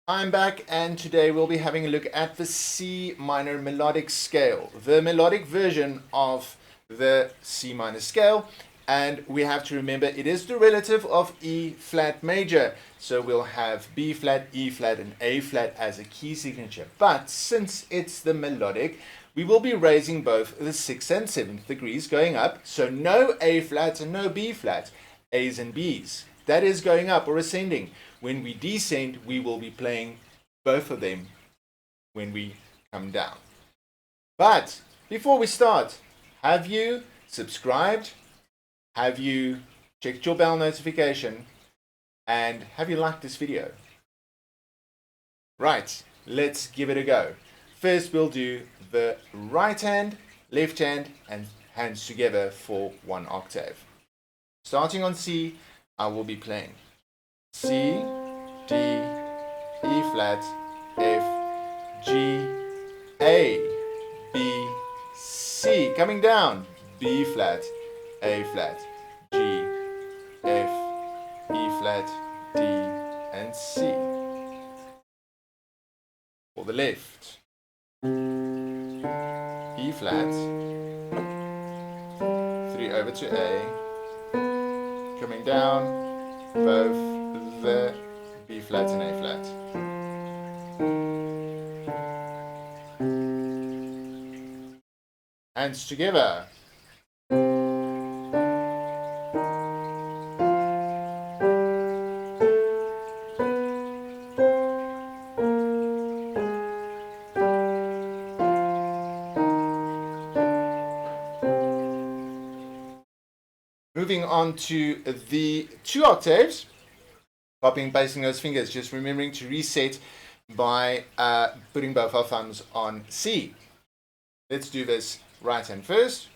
I'm back, and today we'll be having a look at the C minor melodic scale, the melodic version of the C minor scale. And we have to remember it is the relative of E flat major. So we'll have B flat, E flat, and A flat as a key signature. But since it's the melodic, we will be raising both the 6th and 7th degrees going up. So no A flats and no B flats, A's and B's. That is going up or ascending. When we descend, we will be playing both of them when we come down. But before we start, have you subscribed? Have you checked your bell notification? And have you liked this video? Right, let's give it a go. First, we'll do the right hand, left hand, and hands together for one octave. Starting on C, I will be playing C, D, E flat, F, G, A, B, C. Coming down, B flat, A flat, G, F, E flat, D, and C. For the left, E flat, 3 over to A. Coming down, both the B flat and A flat. Hands together. Moving on to the 2 octaves, copying and pasting those fingers, just remembering to reset by putting both our thumbs on C. Let's do this right hand first.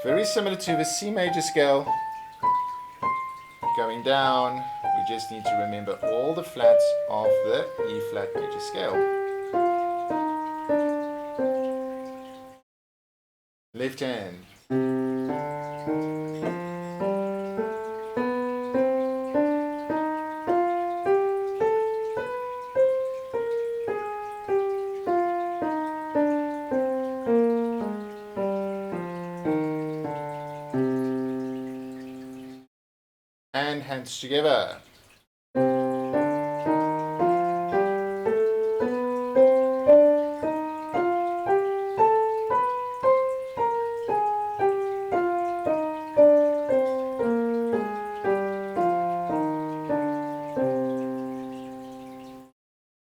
Very similar to the C major scale. Going down, we just need to remember all the flats of the E flat major scale. Left hand. And hands together.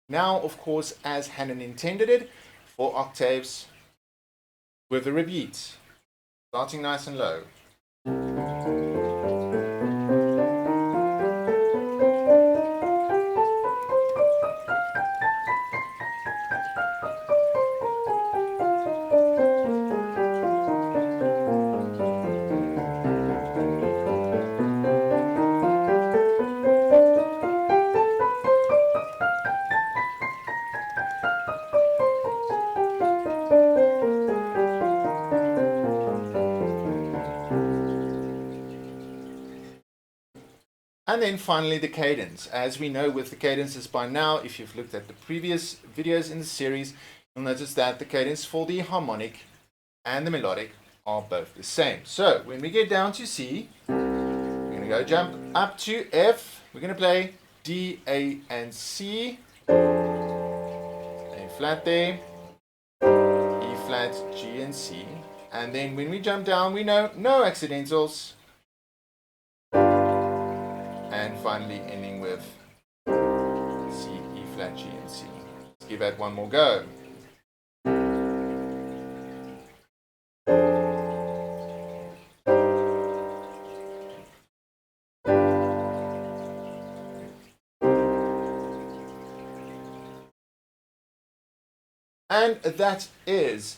Now, of course, as Hanon intended it, for octaves with the repeats, starting nice and low. And then finally the cadence. As we know with the cadences by now, if you've looked at the previous videos in the series, you'll notice that the cadence for the harmonic and the melodic are both the same. So when we get down to C, we're going to go jump up to F. We're going to play D, A, and C. A flat there, E flat, G, and C. And then when we jump down, we know no accidentals. And finally ending with C, E flat, G, and C. Let's give that one more go. And that is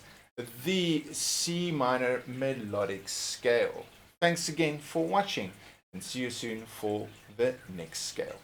the C minor melodic scale. Thanks again for watching, and see you soon for the next scale.